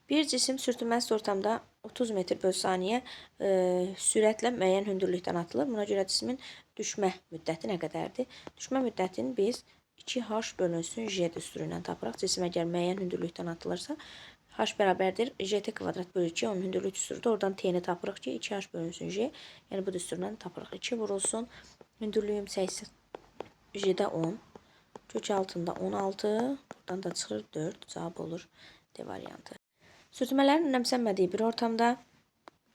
Bir cisim sürtünməz ortamda 30 metr bölü saniyə sürətlə müəyyən hündürlükdən atılır. Buna görə cismin düşmə müddəti nə qədərdir? Düşmə müddətini biz 2h bölünsün j düsturu ilə tapırıq. Cisim əgər müəyyən hündürlükdən atılırsa, h bərabərdir gt kvadrat bölü 2, onun hündürlük düsturudur. Oradan t-ni tapırıq ki, 2h bölünsün j, yəni bu düsturla tapırıq. 2 vurulsun, hündürlüyüm 80, j-də 10, kök altında 16, buradan da çıxır 4, cavab olur D variantı. Sürtünmələrin önəmsənmədiyi bir ortamda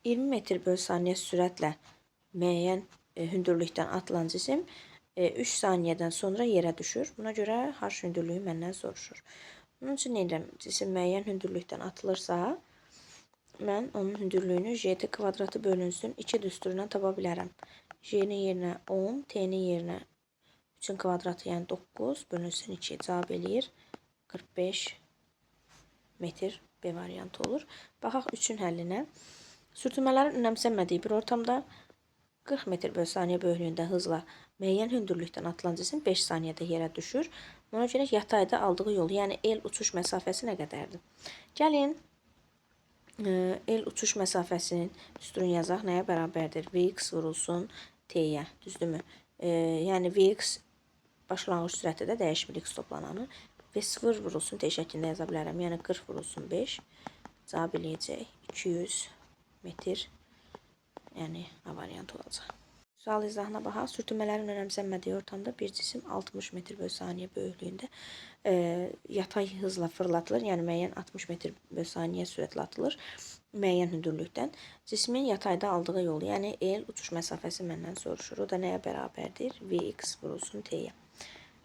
20 metr bölü saniyə sürətlə müəyyən hündürlükdən atılan cisim 3 saniyədən sonra yerə düşür. Buna görə h hündürlüyü məndən soruşur. Bunun üçün neyirəm? Cisim müəyyən hündürlükdən atılırsa, mən onun hündürlüyünü gt kvadratı bölünsün 2 düsturundan tapa bilərəm. J-nin yerinə 10, t-nin yerinə 3-ün kvadratı, yəni 9 bölünsün 2. Cavab eləyir 45 metr. B variantı olur. Baxaq 3-ün həllinə. Sürtünmələrin önəmsənmədiyi bir ortamda 40 metr bölü saniyə böyüklüyündə hızla müəyyən hündürlükdən atılan cisim 5 saniyədə yerə düşür. Ona görə yatayda aldığı yol, yəni el uçuş məsafəsi nə qədərdir? Gəlin el uçuş məsafəsinin düsturunu yazaq. Nəyə bərabərdir? Vx vurulsun t-yə, düzdürmü? Yəni Vx başlanğıc sürəti də dəyişmir x toplananı. Və 0 vurulsun t şəklində yaza bilərəm. Yəni 40 vurulsun 5. Cavab eləyəcək 200 metr. Yəni A variantı olacaq. Sual izahına baxaq. Sürtünmələrin önəmsənmədiyi ortamda bir cisim 60 metr bölü saniyə böyüklüyündə yatay hızla fırlatılır. Yəni müəyyən 60 metr bölü saniyə sürətlə atılır. Müəyyən hündürlükdən. Cismin yatayda aldığı yolu, yəni el uçuş məsafəsi məndən soruşur. O da nəyə bərabərdir? Vx vurulsun t-yə.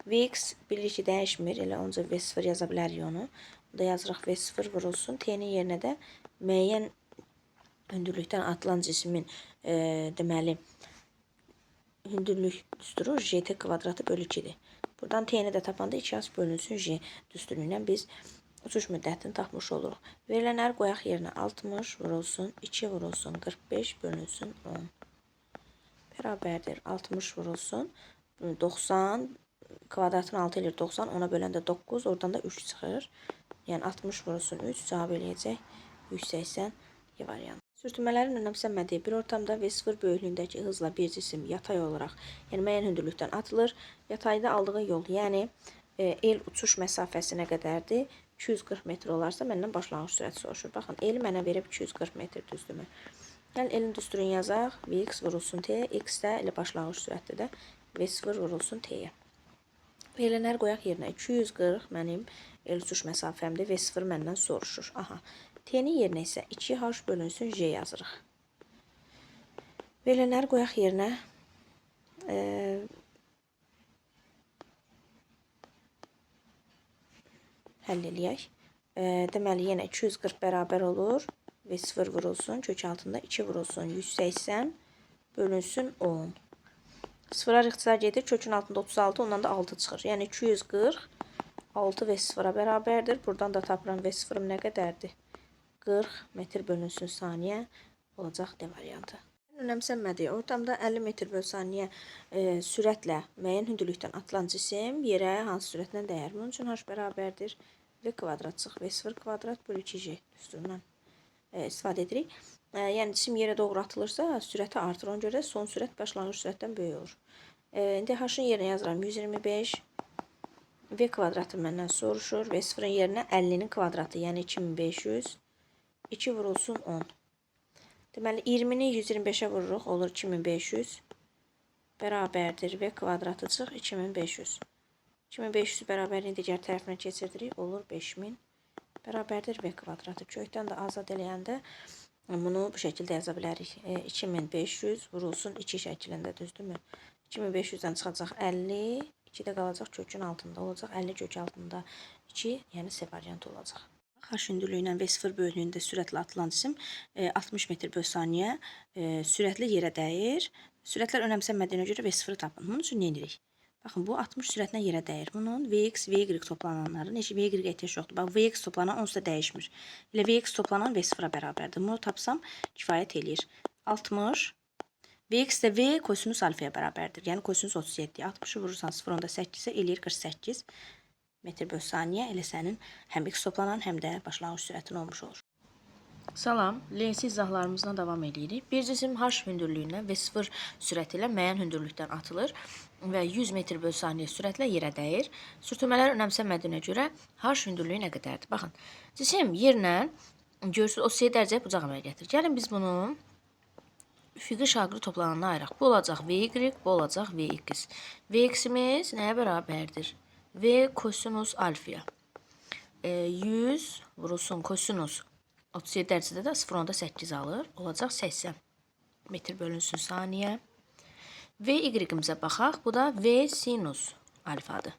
Vx bilirik ki, dəyişmir. Elə onca V0 yaza bilərik onu. Da yazırıq V0 vurulsun. T-nin yerinə də müəyyən hündürlükdən atılan cismin deməli hündürlük düsturu gt kvadratı bölü 2-dir. Buradan t-ni də tapanda 2h bölünsün j düsturu ilə biz uçuş müddətini tapmış oluruq. Verilənləri qoyaq yerinə 60 vurulsun 2 vurulsun 45 bölünsün 10. Bərabərdir 60 vurulsun 90 kvadratın 6 eləyir 90, ona böləndə 9, oradan da 3 çıxır. Yəni 60 vurulsun 3, cavab eləyəcək 180 variantı. Sürtünmələrin önəmsənmədiyi bir ortamda V0 böyüklüyündəki hızla bir cisim yatay olaraq, yəni müəyyən hündürlükdən atılır. Yatayda aldığı yol, yəni el uçuş məsafəsi nə qədərdir? 240 metr olarsa məndən başlanğıc sürəti soruşur. Baxın, eli mənə verib 240 metr, düzdürmü? Gəl elin düsturunu yazaq. Vx vurulsun t, x də elə başlanğıc sürətdir də V0 vurulsun t-yə. Verilənləri qoyaq yerinə 240 mənim el uçuş məsafəmdir. V0 məndən soruşur. Aha. T-nin yerinə isə 2h bölünsün j yazırıq. Verilənləri qoyaq yerinə həll eləyək. Deməli, yenə 240 bərabər olur. V0 vurulsun, kök altında 2 vurulsun 180 bölünsün 10. Sıfıra ixtisar gedir. Kökün altında 36, ondan da 6 çıxır. Yəni 240 6 V0-a bərabərdir. Buradan da tapıram V0 nə qədərdir? 40 metr bölünsün saniyə olacaq D variantı. Önəmsənmədiyi ortamda 50 metr bölü saniyə sürətlə müəyyən hündürlükdən atılan cisim yerə hansı sürətlə dəyər? Bunun üçün h bərabərdir V kvadrat çıx V0 kvadrat bölü 2j düsturundan istifadə edirik. Yəni cisim yerə doğru atılırsa sürəti artır. Ona görə son sürət başlanğıc sürətdən böyük olur. İndi h-ın yerinə yazıram 125. V kvadratı məndən soruşur. V0-ın yerinə 50-nin kvadratı, yəni 2500. 2 vurulsun 10. Deməli 20-ni 125-ə vururuq, olur 2500. Bərabərdir V kvadratı çıx 2500. 2500 bərabərliyin digər tərəfinə keçirdirik, olur 5000. Bərabərdir V kvadratı. Kökdən də azad eləyəndə bunu bu şəkildə yaza bilərik. 2500 vurulsun 2 şəklində, düzdürmü? 2500-dən çıxacaq 50, 2 də qalacaq kökün altında olacaq. 50 kök altında 2, yəni C variantı olacaq. H hündürlüyündən V0 böyüklüyündə sürətlə atılan cisim 60 metr bölü saniyə sürətlə yerə dəyir. Sürətlər önəmsənmədiyinə görə V0-ı tapın. Bunun üçün nə edirik? Baxın, bu 60 sürətlə yerə dəyir. Bunun Vx, Vy toplananları, neçə Vy ehtiyac yoxdur. Bax, Vx toplanan onsuz da dəyişmir. Elə Vx toplanan V0-a bərabərdir. Bunu tapsam kifayət eləyir. 60, Vx də V kosinus alfaya bərabərdir. Yəni kosinus 37. 60-ı vurursan 0, onda 8-ə eləyir 48 metr bölü saniyə. Elə sənin həm x toplanan, həm də başlanğıc sürətin olmuş olur. Salam, lensi izahlarımızdan davam edirik. Bir cisim h hündürlüyündən V0 sürəti ilə müəyyən hündürlükdən atılır və 100 metr bölü saniyə sürətlə yerə dəyir. Sürtünmələr önəmsənmədiyinə görə h hündürlüyü nə qədərdir? Baxın, cisim yerlə görürsünüz 37 dərəcəyə bucaq əmələ gətirir. Gəlin biz bunu üfüqi şaqlı toplananına ayıraq. Bu olacaq Vy, bu olacaq Vx. Vx-imiz nəyə bərabərdir? V kosinus alfaya. 100 vurulsun kosinus 37 dərəcədə də 0.8 alır. Olacaq 80 metr bölünsün saniyə. Y-imizə baxaq. Bu da V sinus alfadır.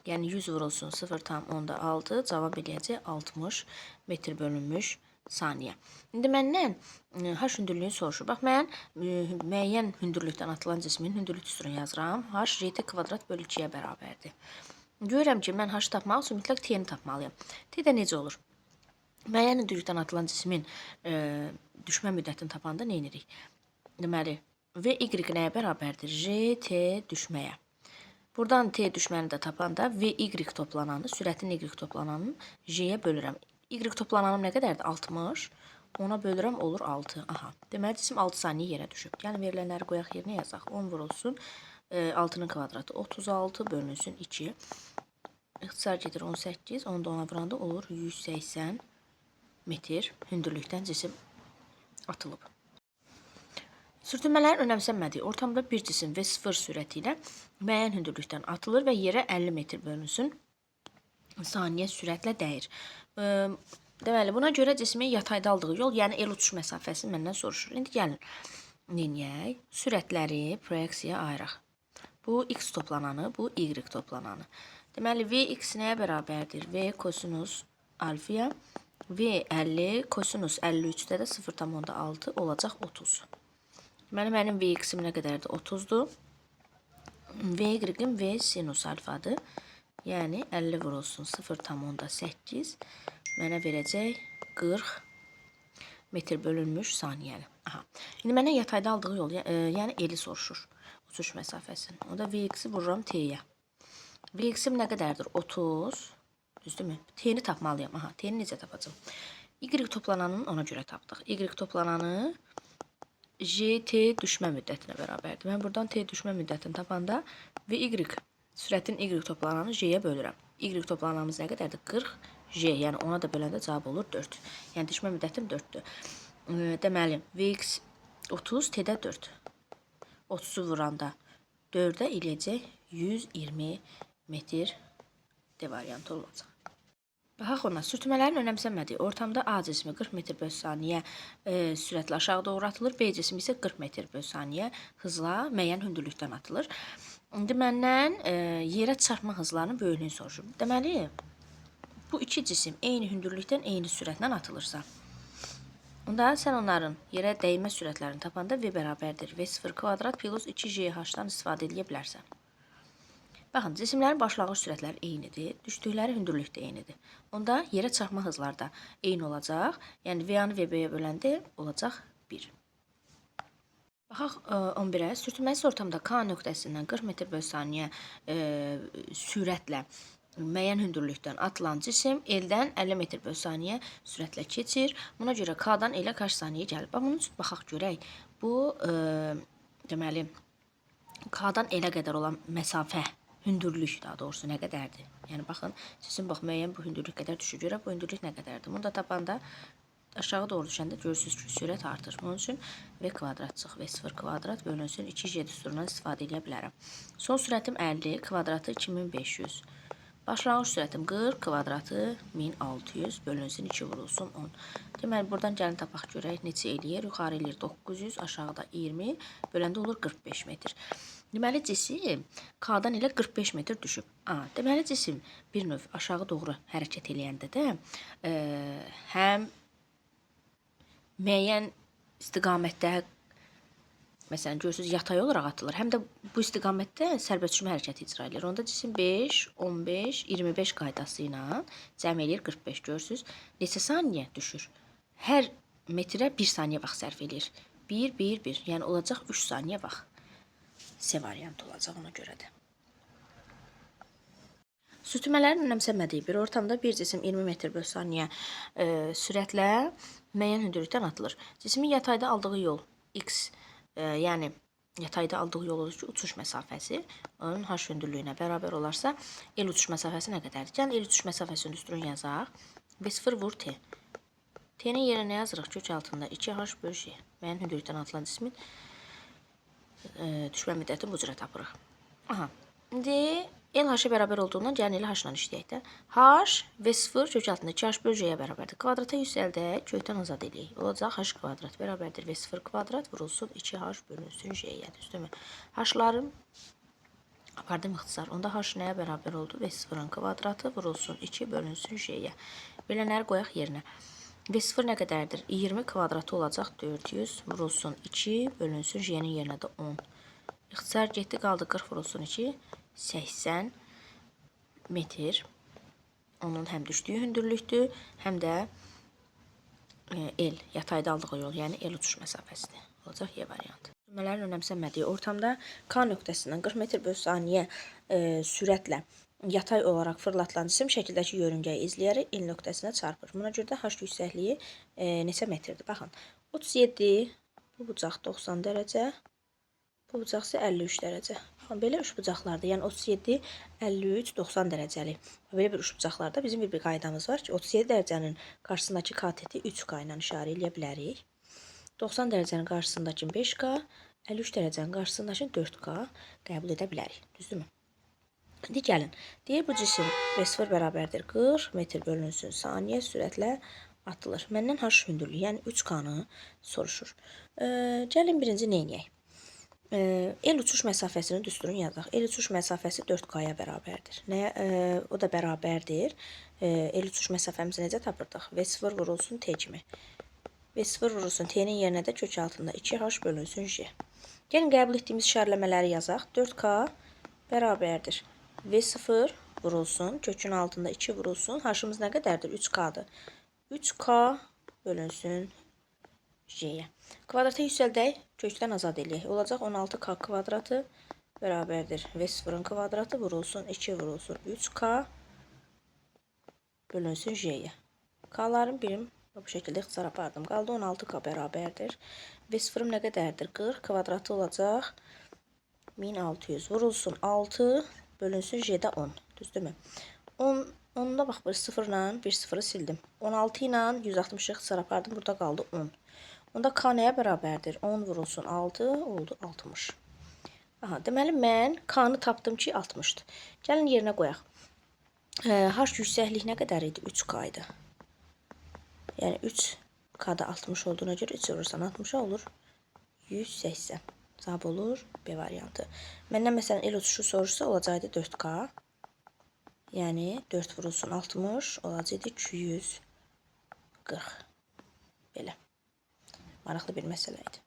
Yəni 100 vurulsun 0.6 cavab eləyəcək 60 metr bölünmüş saniyə. İndi məndən h hündürlüyünü soruşur. Bax, mən müəyyən hündürlükdən atılan cismin hündürlük üstünü yazıram. H rt kvadrat bölü 2-yə bərabərdir. Görürəm ki, mən h tapmaq üçün mütləq t-ni tapmalıyım. T də necə olur? Müəyyən hündürlükdən atılan cismin düşmə müddətini tapanda nə edirik? Deməli, V y nəyə bərabərdir? J t düşməyə. Buradan t düşməni də tapanda V y toplananı, sürətin y toplananını J-yə bölürəm. Y toplananım nə qədərdir? 60. Ona bölürəm, olur 6. Aha. Deməli, cisim 6 saniyə yerə düşüb. Yəni, verilənləri qoyaq yerinə yazaq. 10 vurulsun. 6'nın kvadratı 36 bölünsün 2. İxtisar gedir 18. Onu da ona vuranda olur 180 metr hündürlükdən cisim atılıb. Sürtünmələrin önəmsənmədiyi ortamda bir cisim V0 sürəti ilə müəyyən hündürlükdən atılır və yerə 50 metr bölünsün saniyə sürətlə dəyir. Deməli, buna görə cismin yatayda aldığı yol, yəni el uçuş məsafəsini məndən soruşur. İndi gəlin, neyək? Sürətləri proyeksiyaya ayıraq. Bu x toplananı, bu y toplananı. Deməli, Vx nəyə bərabərdir? V kosinus alfaya. V 50, kosinus 53-də də 0.6 olacaq 30. Deməli, mənim Vx-im nə qədərdir? 30-dur. V V sinus alfadır. Yəni, 50 vurulsun 0.8 mənə verəcək 40 metr bölünmüş saniyəni. Aha. İndi mənə yatayda aldığı yol, yəni eli soruşur. Uçuş məsafəsini. O da Vx-i vururam t-yə. Vx-im nə qədərdir? 30. Düzdürmü? T-ni tapmalıyam. Aha, t-ni necə tapacam? Y toplananın ona görə tapdıq. Y toplananı j-t düşmə müddətinə bərabərdir. Mən buradan t düşmə müddətini tapanda və y sürətin y toplananı j-yə bölürəm. Y toplananımız nə qədərdir? 40 j. Yəni ona da böləndə cavab olur 4. Yəni düşmə müddətim 4-dür. Deməli, Vx 30, t-də 4. 30'u vuranda 4'ə eləyəcək 120 metr D variantı olacaq. Baxaq ona, sürtünmələrin önəmsənmədiyi ortamda A cismi 40 metr bölü saniyə sürətlə aşağı doğru atılır. B cismi isə 40 metr bölü saniyə hızla müəyyən hündürlükdən atılır. İndi məndən yerə çarpma hızlarının böyüklüyünü soruşur. Deməli, bu iki cisim eyni hündürlükdən eyni sürətlə atılırsa, onda sən onların yerə dəymə sürətlərini tapanda V bərabərdir. V0 kvadrat plus 2JH-dan istifadə edə bilərsən. Baxın, cisimlərin başlanğıc sürətləri eynidir, düşdükləri hündürlük də eynidir. Onda yerə çarpma hızları da eyni olacaq. Yəni V-yanı VB-yə böləndə olacaq 1. Baxaq 11-ə. Sürtünməli ortamda K nöqtəsindən 40 metr bölü saniyə sürətlə müəyyən hündürlükdən atılan cisim eldən 50 metr bölü saniyə sürətlə keçir. Buna görə K-dan elə kaç saniyə gəlir? Bunun üçün baxaq görək. Bu deməli K-dan elə qədər olan məsafə, hündürlük daha doğrusu nə qədərdir? Yəni baxın, cisim bax müəyyən bu hündürlük qədər düşür. Görə bu hündürlük nə qədərdir? Bunu da tapanda aşağı doğru düşəndə görürsünüz ki, sürət artır. Bunun üçün V kvadrat çıx, V0 kvadrat bölünsün 2J düsturundan istifadə edə bilərəm. Son sürətim 50, kvadratı 2500. Başlanğıc sürətim 40, kvadratı 1600 bölünsün 2 vurulsun 10. Deməli, buradan gəlin tapaq görək neçə eləyir. Yuxarı eləyir 900, aşağıda 20, böləndə olur 45 metr. Deməli, cisim K-dan elə 45 metr düşüb. Deməli, cisim bir növ aşağı doğru hərəkət eləyəndə də həm müəyyən istiqamətdə, məsələn, görürsünüz, yatay olaraq atılır. Həm də bu istiqamətdə sərbəst düşmə hərəkəti icra edir. Onda cisim 5, 15, 25 qaydası ilə cəm eləyir 45. Görürsünüz, neçə saniyə düşür? Hər metrə 1 saniyə vaxt sərf eləyir. 1, 1, 1. Yəni olacaq 3 saniyə vaxt. C variantı olacaq ona görə də. Sürtünmələrin önəmsənmədiyi bir ortamda bir cisim 20 metr bölü saniyə sürətlə müəyyən hündürlükdən atılır. Cismin yatayda aldığı yol x, yəni yatayda aldığı yol olur ki, uçuş məsafəsi onun h hündürlüyünə bərabər olarsa, el uçuş məsafəsi nə qədərdir? Gəlin el uçuş məsafəsini düsturun yazaq. V0 vur t. T'nin yerinə nə yazırıq? Kök altında 2h bölü j. Müəyyən hündürlükdən atılan cismin düşmə müddətini bu cürə tapırıq. Aha. İndi el h-ə bərabər olduğundan gəlin elə h-la işləyək də. H V0 kök altında 2h bölü j-yə bərabərdir. Kvadrata yüksəldək, kökdən azad eləyək. Olacaq h kvadrat bərabərdir V0 kvadrat vurulsun 2h bölünsün j-yə. Düzdürmü? H-ların apardım ixtisar. Onda h nəyə bərabər oldu? V0-ın kvadratı vurulsun 2 bölünsün j-yə. Belənləri qoyaq yerinə. V0 nə qədərdir? 20 kvadratı olacaq 400 vurulsun 2 bölünsün j-nin yerinə də 10. İxtisar getdi qaldı 40 vurulsun 2. 80 metr. Onun həm düşdüyü hündürlükdür, həm də el, yatayda aldığı yol, yəni el uçuş məsafəsidir. Olacaq Y variantı. Cümlələrin önəmsənmədiyi ortamda K nöqtəsindən 40 metr bölü saniyə sürətlə yatay olaraq fırlatılan cisim şəkildəki yörüngəyi izləyərək el nöqtəsinə çarpır. Buna görə də h yüksəkliyi neçə metrdir? Baxın, 37, bu bucaq 90 dərəcə, bu bucaq isə 53 dərəcə. Baxın, belə üç bucaqlarda, yəni 37, 53, 90 dərəcəli. Belə bir üç bucaqlarda bizim bir qaydamız var ki, 37 dərəcənin qarşısındakı kateti 3K ilə işarə edə bilərik. 90 dərəcənin qarşısındakı 5K, 53 dərəcənin qarşısındakı 4K qəbul edə bilərik. Düzdürmü? İndi gəlin. Deyir bu cisim V0 bərabərdir 40 metr bölünsün saniyə sürətlə atılır. Məndən h hündürlüyü, yəni 3K-nı soruşur. Gəlin birinci neyniyək? El uçuş məsafəsini düsturun yazaq. El uçuş məsafəsi 4K-ya bərabərdir. O da bərabərdir. El uçuş məsafəmizi necə tapırdıq? V0 vurulsun T kimi. V0 vurulsun T-nin yerinə də kök altında 2H bölünsün J. Gəlin qəbul etdiyimiz işarələmələri yazaq. 4K bərabərdir. V0 vurulsun, kökün altında 2 vurulsun. H-ımız nə qədərdir? 3K-dır. 3K bölünsün J-yə. Kvadrata yüksəldək, kökdən azad eləyək. Olacaq 16K kvadratı bərabərdir. V0-ın kvadratı vurulsun 2 vurulsun 3K bölünsün J-yə. K-ların birim bu şəkildə ixtisar apardım. Qaldı 16K bərabərdir. V0-ım nə qədərdir? 40 kvadratı olacaq 1600 vurulsun 6 bölünsün J-də 10. Düzdürmü? 10'da bax, 0 ilə 1 0'ı sildim. 16 ilə 160'ı ixtisar apardım. Burada qaldı 10. Onda K nəyə bərabərdir? 10 vurulsun 6 oldu 60. Aha, deməli mən K-nı tapdım ki 60'dır. Gəlin yerinə qoyaq. H yüksəklik nə qədər idi? 3K idi. Yəni 3K-da 60 olduğuna görə 3 vurursan 60'a olur 180. Cavab olur B variantı. Məndən məsələn el uçuşu soruşsa olacaqdı 4K. Yəni 4 vurulsun 60 olacaqdı 240. Belə. Maraqlı bir məsələ idi.